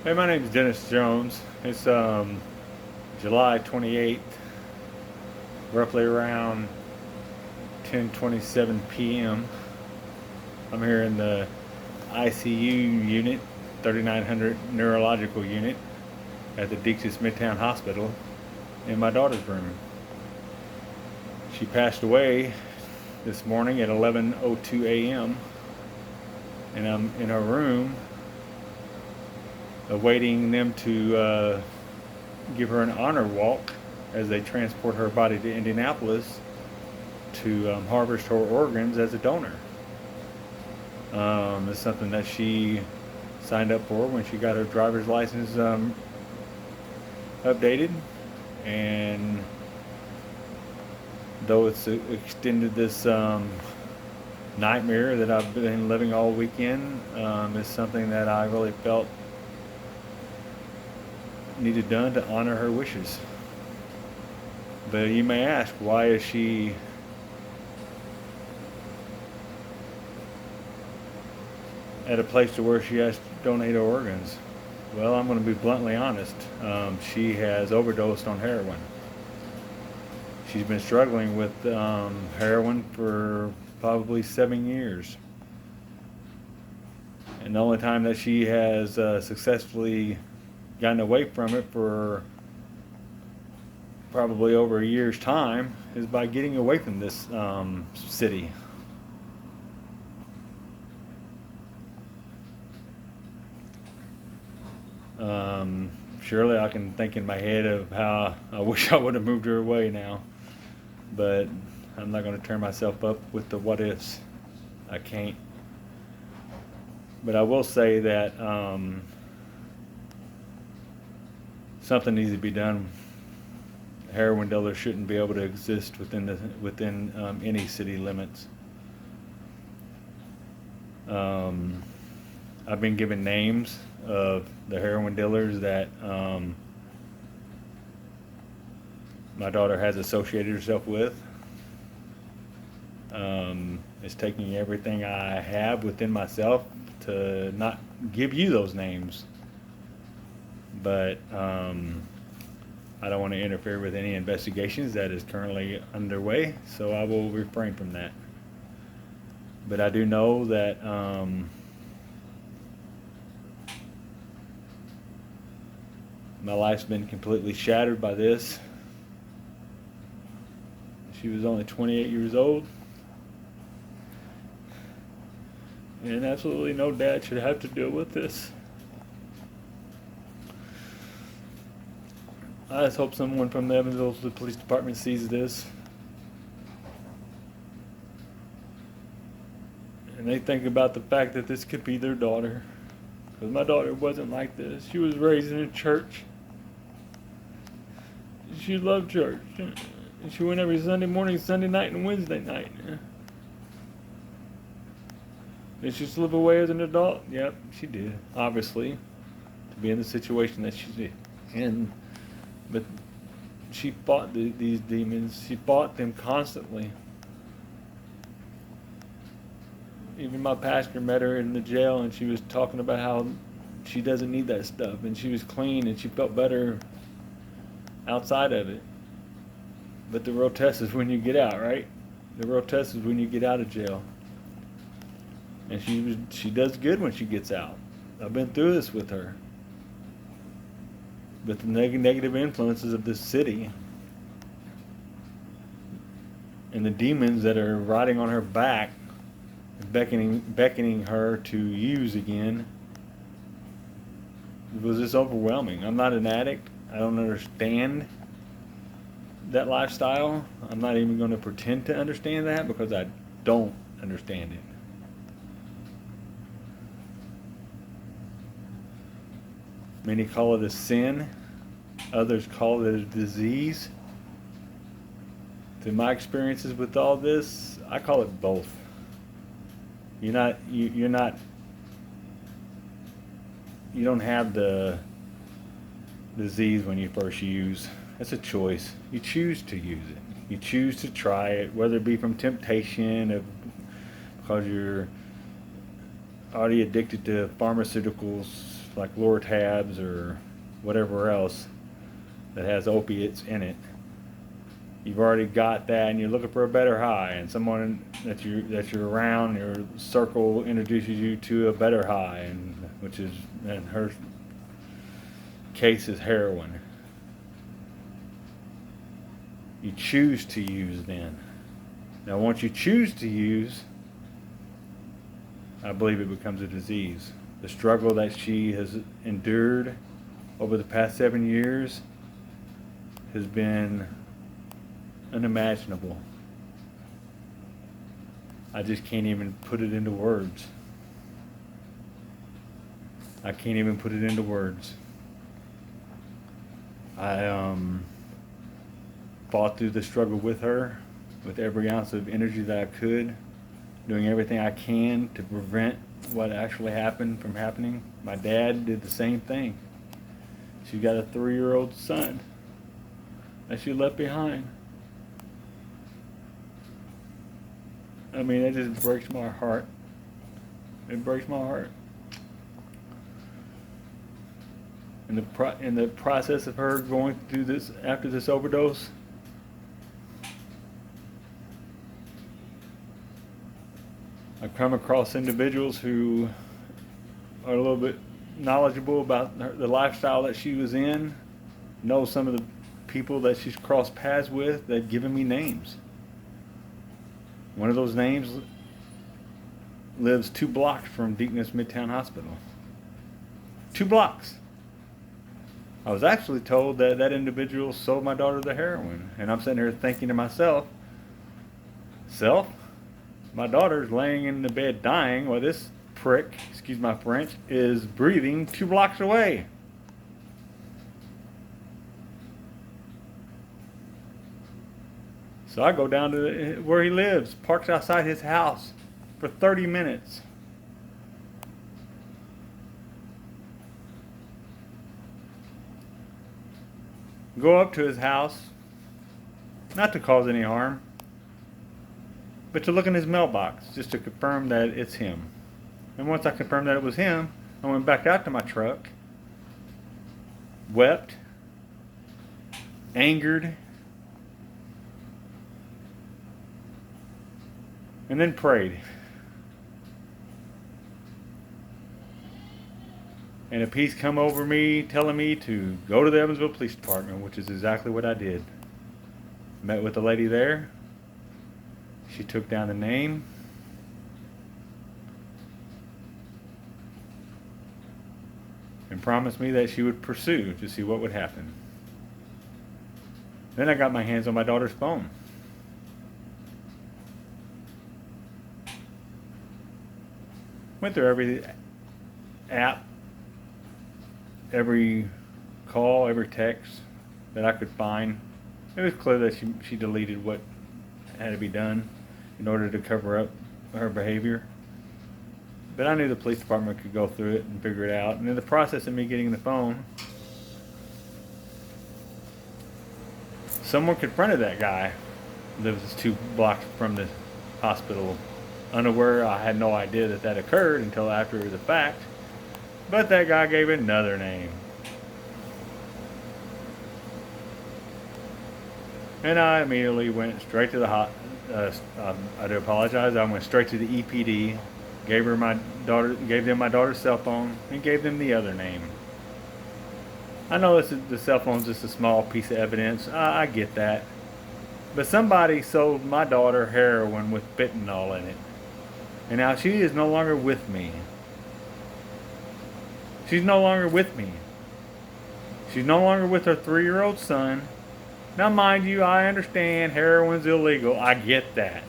Hey, my name is Dennis Jones. It's July 28th, roughly around 10:27 p.m. I'm here in the ICU unit, 3900 neurological unit at the Dixie Midtown Hospital in my daughter's room. She passed away this morning at 11:02 a.m. and I'm in her room awaiting them to give her an honor walk as they transport her body to Indianapolis to harvest her organs as a donor. It's something that she signed up for when she got her driver's license updated, and though it's extended this nightmare that I've been living all weekend, it's something that I really felt needed done to honor her wishes. But you may ask, why is she at a place to where she has to donate her organs? Well, I'm going to be bluntly honest. She has overdosed on heroin. She's been struggling with heroin for probably 7 years. And the only time that she has successfully gotten away from it for probably over a year's time is by getting away from this city. Surely I can think in my head of how I wish I would have moved her away now, but I'm not going to turn myself up with the what ifs. I can't. But I will say that something needs to be done. Heroin dealers shouldn't be able to exist within any city limits. I've been given names of the heroin dealers that my daughter has associated herself with. It's taking everything I have within myself to not give you those names, but I don't want to interfere with any investigations that is currently underway, so I will refrain from that. But I do know that my life's been completely shattered by this. She was only 28 years old, and absolutely no dad should have to deal with this. I just hope someone from the Evansville Police Department sees this and they think about the fact that this could be their daughter. Because my daughter wasn't like this. She was raised in a church. She loved church. She went every Sunday morning, Sunday night, and Wednesday night. Did she slip away as an adult? Yep, she did, obviously, to be in the situation that she's in. But she fought these demons. She fought them constantly. Even my pastor met her in the jail, and she was talking about how she doesn't need that stuff, and she was clean, and she felt better outside of it. But the real test is when you get out, right? The real test is when you get out of jail. And she does good when she gets out. I've been through this with her. But the negative influences of this city and the demons that are riding on her back, beckoning her to use again, was just overwhelming. I'm not an addict. I don't understand that lifestyle. I'm not even going to pretend to understand that because I don't understand it. Many call it a sin. Others call it a disease. Through my experiences with all this, I call it both. You don't have the disease when you first use. That's a choice. You choose to use it. You choose to try it, whether it be from temptation, because you're already addicted to pharmaceuticals, like Lortabs or whatever else that has opiates in it. You've already got that, and you're looking for a better high, and someone that you're around, your circle introduces you to a better high, and which is, in her case, is heroin. You choose to use then. Now, once you choose to use, I believe it becomes a disease. The struggle that she has endured over the past 7 years has been unimaginable. I just can't even put it into words. I can't even put it into words. I fought through the struggle with her with every ounce of energy that I could, doing everything I can to prevent what actually happened from happening. My dad did the same thing. She's got a 3-year-old son that she left behind. I mean, it just breaks my heart. It breaks my heart. In the process of her going through this after this overdose, I've come across individuals who are a little bit knowledgeable about the lifestyle that she was in, know some of the people that she's crossed paths with. They've given me names. One of those names lives 2 blocks from Deaconess Midtown Hospital. 2 blocks. I was actually told that that individual sold my daughter the heroin, and I'm sitting here thinking to myself, my daughter's laying in the bed dying while this prick, excuse my French, is breathing 2 blocks away. So I go down to where he lives, parks outside his house for 30 minutes. Go up to his house, not to cause any harm, but to look in his mailbox just to confirm that it's him. And once I confirmed that it was him, I went back out to my truck, wept, angered, and then prayed. And a peace come over me telling me to go to the Evansville Police Department, which is exactly what I did. Met with the lady there. She took down the name. And promised me that she would pursue to see what would happen. Then I got my hands on my daughter's phone. Went through every app, every call, every text that I could find. It was clear that she deleted what had to be done in order to cover up her behavior. But I knew the police department could go through it and figure it out. And in the process of me getting the phone, someone confronted that guy that was 2 blocks from the hospital. Unaware, I had no idea that occurred until after the fact. But that guy gave another name. And I immediately went straight to the I do apologize. I went straight to the EPD, gave them my daughter's cell phone, and gave them the other name. I know the cell phone's just a small piece of evidence. I get that. But somebody sold my daughter heroin with fentanyl in it. And now she is no longer with me. She's no longer with me. She's no longer with her 3-year-old son. Now, mind you, I understand heroin's illegal. I get that.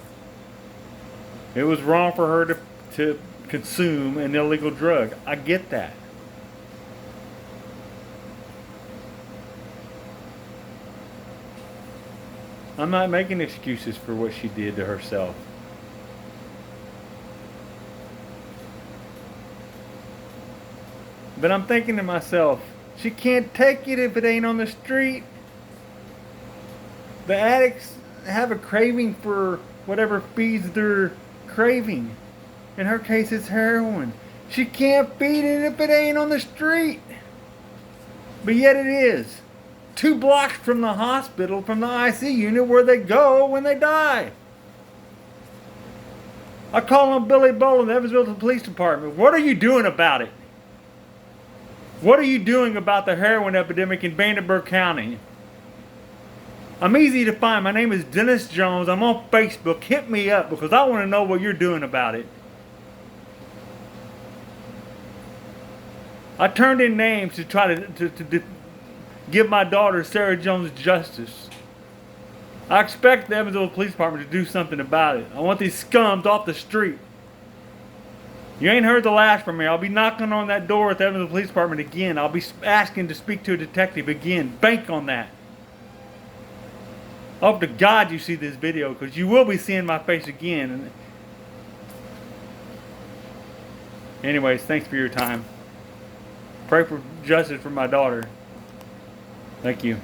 It was wrong for her to consume an illegal drug. I get that. I'm not making excuses for what she did to herself. But I'm thinking to myself, she can't take it if it ain't on the street. The addicts have a craving for whatever feeds their craving. In her case, it's heroin. She can't feed it if it ain't on the street. But yet it is. 2 blocks from the hospital, from the IC unit where they go when they die. I call on Billy Boland, the Evansville Police Department. What are you doing about it? What are you doing about the heroin epidemic in Vanderburgh County? I'm easy to find. My name is Dennis Jones. I'm on Facebook. Hit me up because I want to know what you're doing about it. I turned in names to try to give my daughter Sarah Jones justice. I expect the Evansville Police Department to do something about it. I want these scums off the street. You ain't heard the last from me. I'll be knocking on that door at the Evansville Police Department again. I'll be asking to speak to a detective again. Bank on that. I hope to God you see this video because you will be seeing my face again. Anyways, thanks for your time. Pray for justice for my daughter. Thank you.